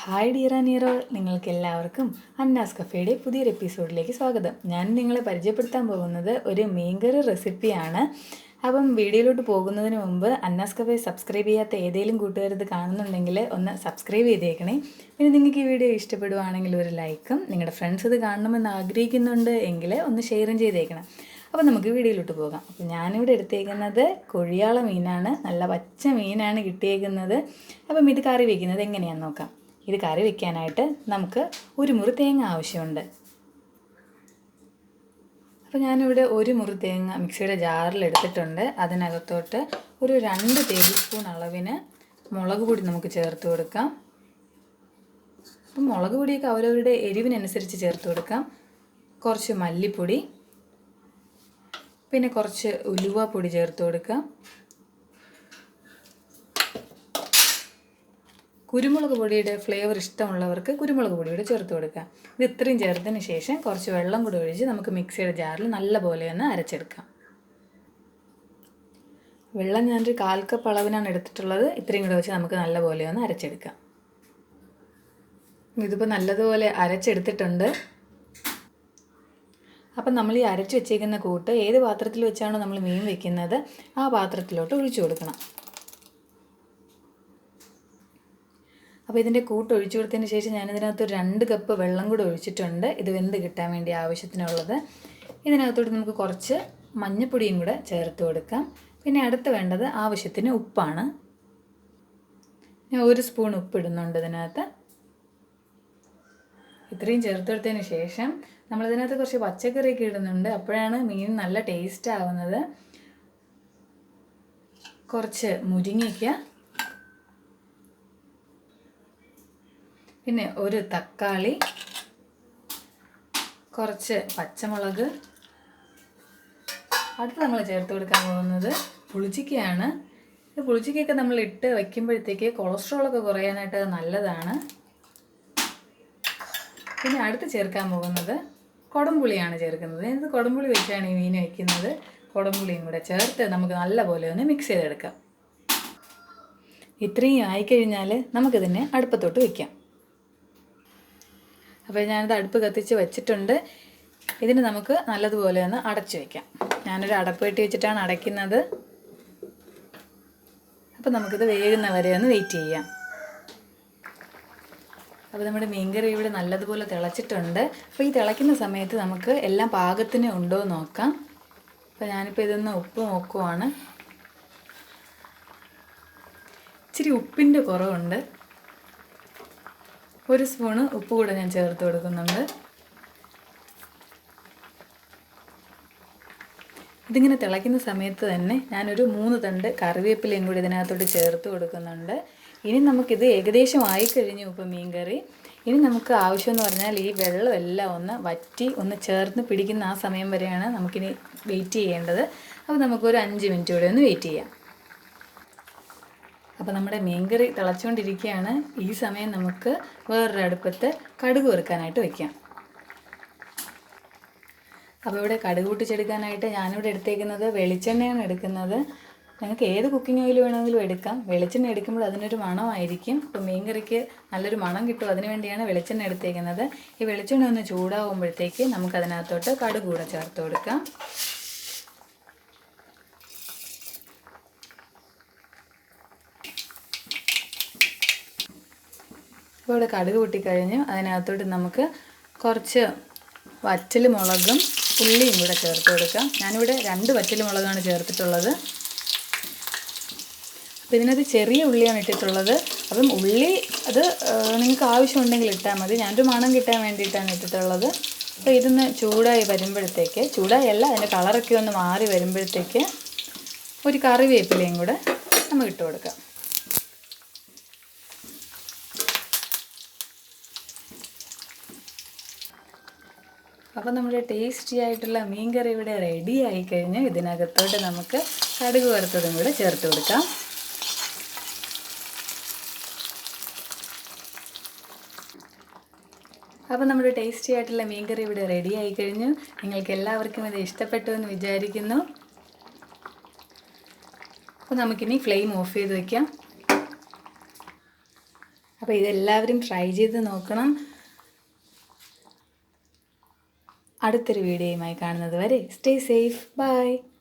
Hi dear Nero, നിങ്ങൾക്ക് എല്ലാവർക്കും അന്നാസ് കഫേയുടെ പുതിയൊരു എപ്പിസോഡിലേക്ക് സ്വാഗതം. ഞാൻ നിങ്ങളെ പരിചയപ്പെടുത്താൻ പോകുന്നത് ഒരു മീൻകറി റെസിപ്പിയാണ്. അപ്പം വീഡിയോയിലോട്ട് പോകുന്നതിന് മുമ്പ് അന്നാസ് കഫേ സബ്സ്ക്രൈബ് ചെയ്യാത്ത ഏതെങ്കിലും കൂട്ടുകാരത് കാണുന്നുണ്ടെങ്കിൽ ഒന്ന് സബ്സ്ക്രൈബ് ചെയ്തേക്കണേ. പിന്നെ നിങ്ങൾക്ക് ഈ വീഡിയോ ഇഷ്ടപ്പെടുവാണെങ്കിൽ ഒരു ലൈക്കും, നിങ്ങളുടെ ഫ്രണ്ട്സ് ഇത് കാണണമെന്ന് ആഗ്രഹിക്കുന്നുണ്ട് എങ്കിൽ ഒന്ന് ഷെയറും ചെയ്തേക്കണം. അപ്പോൾ നമുക്ക് വീഡിയോയിലോട്ട് പോകാം. അപ്പോൾ ഞാനിവിടെ എടുത്തേക്കുന്നത് കൊഴിയാള മീനാണ്. നല്ല പച്ച മീനാണ് കിട്ടിയേക്കുന്നത്. അപ്പം ഇത് കറി വയ്ക്കുന്നത് എങ്ങനെയാണെന്ന് നോക്കാം. ഇത് കറി വയ്ക്കാനായിട്ട് നമുക്ക് ഒരു മുറി തേങ്ങ ആവശ്യമുണ്ട്. അപ്പോൾ ഞാനിവിടെ ഒരു മുറി തേങ്ങ മിക്സിയുടെ ജാറിൽ എടുത്തിട്ടുണ്ട്. അതിനകത്തോട്ട് ഒരു 2 ടേബിൾ സ്പൂൺ അളവിന് മുളക് പൊടി നമുക്ക് ചേർത്ത് കൊടുക്കാം. അപ്പം മുളക് പൊടിയൊക്കെ അവരവരുടെ എരിവിനനുസരിച്ച് ചേർത്ത് കൊടുക്കാം. കുറച്ച് മല്ലിപ്പൊടി, പിന്നെ കുറച്ച് ഉലുവാപ്പൊടി ചേർത്ത് കൊടുക്കാം. കുരുമുളക് പൊടിയുടെ ഫ്ലേവർ ഇഷ്ടമുള്ളവർക്ക് കുരുമുളക് പൊടിയുടെ ചേർത്ത് കൊടുക്കാം. ഇത് ഇത്രയും ചേർത്തതിന് ശേഷം കുറച്ച് വെള്ളം കൂടി ഒഴിച്ച് നമുക്ക് മിക്സിയുടെ ജാറിൽ നല്ലപോലെ ഒന്ന് അരച്ചെടുക്കാം. വെള്ളം ഞാനൊരു 1/4 കപ്പ് അളവിനാണ് എടുത്തിട്ടുള്ളത്. ഇത്രയും കൂടെ വെച്ച് നമുക്ക് നല്ലപോലെ ഒന്ന് അരച്ചെടുക്കാം. ഇതിപ്പോൾ നല്ലതുപോലെ അരച്ചെടുത്തിട്ടുണ്ട്. അപ്പം നമ്മൾ ഈ അരച്ച് വെച്ചേക്കുന്ന കൂട്ട് ഏത് പാത്രത്തിൽ വെച്ചാണോ നമ്മൾ മീൻ വെക്കുന്നത് ആ പാത്രത്തിലോട്ട് ഒഴിച്ചു കൊടുക്കണം. അപ്പോൾ ഇതിൻ്റെ കൂട്ട് ഒഴിച്ചു കൊടുത്തതിന് ശേഷം ഞാനിതിനകത്ത് 2 കപ്പ് വെള്ളം കൂടെ ഒഴിച്ചിട്ടുണ്ട്. ഇത് വെന്ത് കിട്ടാൻ വേണ്ടി ആവശ്യത്തിനുള്ളത്. ഇതിനകത്തോട്ട് നമുക്ക് കുറച്ച് മഞ്ഞൾപ്പൊടിയും കൂടെ ചേർത്ത് കൊടുക്കാം. പിന്നെ അടുത്ത് വേണ്ടത് ആവശ്യത്തിന് ഉപ്പാണ്. ഞാൻ 1 സ്പൂൺ ഉപ്പ് ഇടുന്നുണ്ട് ഇതിനകത്ത്. ഇത്രയും ചേർത്ത് കൊടുത്തതിന് ശേഷം നമ്മളിതിനകത്ത് കുറച്ച് പച്ചക്കറിയൊക്കെ ഇടുന്നുണ്ട്. അപ്പോഴാണ് മീൻ നല്ല ടേസ്റ്റ് ആവുന്നത്. കുറച്ച് മുരിങ്ങയ്ക്ക, പിന്നെ ഒരു തക്കാളി, കുറച്ച് പച്ചമുളക്. അടുത്ത് നമ്മൾ ചേർത്ത് കൊടുക്കാൻ പോകുന്നത് പുളിച്ചിക്കയാണ്. ഇത് പുളിച്ചിക്കയൊക്കെ നമ്മൾ ഇട്ട് വയ്ക്കുമ്പോഴത്തേക്ക് കൊളസ്ട്രോളൊക്കെ കുറയാനായിട്ട് നല്ലതാണ്. പിന്നെ അടുത്ത് ചേർക്കാൻ പോകുന്നത് കുടംപുളിയാണ് ചേർക്കുന്നത്. ഇത് കുടംപുളി വെച്ചാണ് ഈ മീൻ വയ്ക്കുന്നത്. കുടംപുളിയും കൂടെ ചേർത്ത് നമുക്ക് നല്ലപോലെ ഒന്ന് മിക്സ് ചെയ്തെടുക്കാം. ഇത്രയും ആയിക്കഴിഞ്ഞാൽ നമുക്കിതിനെ അടുപ്പത്തോട്ട് വയ്ക്കാം. അപ്പോൾ ഞാനിത് അടുപ്പ് കത്തിച്ച് വെച്ചിട്ടുണ്ട്. ഇതിന് നമുക്ക് നല്ലതുപോലെ ഒന്ന് അടച്ചു വയ്ക്കാം. ഞാനൊരു അടപ്പ് കെട്ടി വെച്ചിട്ടാണ് അടയ്ക്കുന്നത്. അപ്പോൾ നമുക്കിത് വേകുന്ന വരെ ഒന്ന് വെയിറ്റ് ചെയ്യാം. അപ്പോൾ നമ്മുടെ മീൻകറി ഇവിടെ നല്ലതുപോലെ തിളച്ചിട്ടുണ്ട്. അപ്പോൾ ഈ തിളയ്ക്കുന്ന സമയത്ത് നമുക്ക് എല്ലാം പാകത്തിന് ഉണ്ടോ എന്ന് നോക്കാം. അപ്പോൾ ഞാനിപ്പോൾ ഇതൊന്ന് ഉപ്പ് നോക്കുവാണ്. ഇച്ചിരി ഉപ്പിൻ്റെ കുറവുണ്ട്. 1 സ്പൂണ് ഉപ്പ് കൂടെ ഞാൻ ചേർത്ത് കൊടുക്കുന്നുണ്ട്. ഇതിങ്ങനെ തിളയ്ക്കുന്ന സമയത്ത് തന്നെ ഞാനൊരു 3 തണ്ട് കറിവേപ്പിലയും കൂടി ഇതിനകത്തോട്ട് ചേർത്ത് കൊടുക്കുന്നുണ്ട്. ഇനി നമുക്കിത് ഏകദേശം ആയിക്കഴിഞ്ഞു ഇപ്പോൾ മീൻ കറി. ഇനി നമുക്ക് ആവശ്യമെന്ന് പറഞ്ഞാൽ ഈ വെള്ളമെല്ലാം ഒന്ന് വറ്റി ഒന്ന് ചേർന്ന് പിടിക്കുന്ന ആ സമയം വരെയാണ് നമുക്കിനി വെയിറ്റ് ചെയ്യേണ്ടത്. അപ്പോൾ നമുക്കൊരു 5 മിനിറ്റ് കൂടെ ഒന്ന് വെയിറ്റ് ചെയ്യാം. അപ്പോൾ നമ്മുടെ മീൻകറി തിളച്ചുകൊണ്ടിരിക്കുകയാണ്. ഈ സമയം നമുക്ക് വേറൊരു അടുപ്പത്ത് കടുക് വറുക്കാനായിട്ട് വയ്ക്കാം. അപ്പോൾ ഇവിടെ കടുക് പൊട്ടിച്ചെടുക്കാനായിട്ട് ഞാനിവിടെ എടുത്തേക്കുന്നത് വെളിച്ചെണ്ണയാണ് എടുക്കുന്നത്. നിങ്ങൾക്ക് ഏത് കുക്കിംഗ് ഓയിൽ വേണമെങ്കിലും എടുക്കാം. വെളിച്ചെണ്ണ എടുക്കുമ്പോൾ അതിനൊരു മണമായിരിക്കും. ഇപ്പോൾ മീൻകറിക്ക് നല്ലൊരു മണം കിട്ടും. അതിന് വേണ്ടിയാണ് വെളിച്ചെണ്ണ എടുത്തേക്കുന്നത്. ഈ വെളിച്ചെണ്ണ ഒന്ന് ചൂടാകുമ്പോഴത്തേക്ക് നമുക്കതിനകത്തോട്ട് കടുക് കൂടെ ചേർത്ത് കൊടുക്കാം. ഇപ്പോൾ ഇവിടെ കടുക് പൊട്ടിക്കഴിഞ്ഞ് അതിനകത്തോട്ട് നമുക്ക് കുറച്ച് വറ്റൽ മുളകും ഉള്ളിയും കൂടെ ചേർത്ത് കൊടുക്കാം. ഞാനിവിടെ 2 വറ്റൽ മുളകാണ് ചേർത്തിട്ടുള്ളത്. അപ്പോൾ ഇതിനകത്ത് ചെറിയ ഉള്ളിയാണ് ഇട്ടിട്ടുള്ളത്. അപ്പം ഉള്ളി അത് നിങ്ങൾക്ക് ആവശ്യമുണ്ടെങ്കിൽ ഇട്ടാൽ മതി. ഞാനൊരു മണം കിട്ടാൻ വേണ്ടിയിട്ടാണ് ഇട്ടിട്ടുള്ളത്. അപ്പോൾ ഇതൊന്ന് ചൂടായി വരുമ്പോഴത്തേക്ക്, ചൂടായല്ല അതിൻ്റെ കളറൊക്കെ ഒന്ന് മാറി വരുമ്പോഴത്തേക്ക് ഒരു കറിവേപ്പിലയും കൂടെ നമുക്ക് ഇട്ട് കൊടുക്കാം. അപ്പോൾ നമ്മുടെ ടേസ്റ്റി ആയിട്ടുള്ള മീൻ കറി ഇവിടെ റെഡി ആയിക്കഴിഞ്ഞ് ഇതിനകത്തോട്ട് നമുക്ക് കടുക് വറുത്തതും കൂടെ ചേർത്ത് കൊടുക്കാം. അപ്പോൾ നമ്മുടെ ടേസ്റ്റി ആയിട്ടുള്ള മീൻ കറി ഇവിടെ റെഡി ആയിക്കഴിഞ്ഞു. നിങ്ങൾക്ക് എല്ലാവർക്കും ഇത് ഇഷ്ടപ്പെട്ടു എന്ന് വിചാരിക്കുന്നു. അപ്പോൾ നമുക്കിനി ഫ്ലെയിം ഓഫ് ചെയ്ത് വയ്ക്കാം. അപ്പോൾ ഇതെല്ലാവരും ട്രൈ ചെയ്ത് നോക്കണം. അടുത്തൊരു വീഡിയോയുമായി കാണുന്നത് വരെ സ്റ്റേ സേഫ്. ബൈ.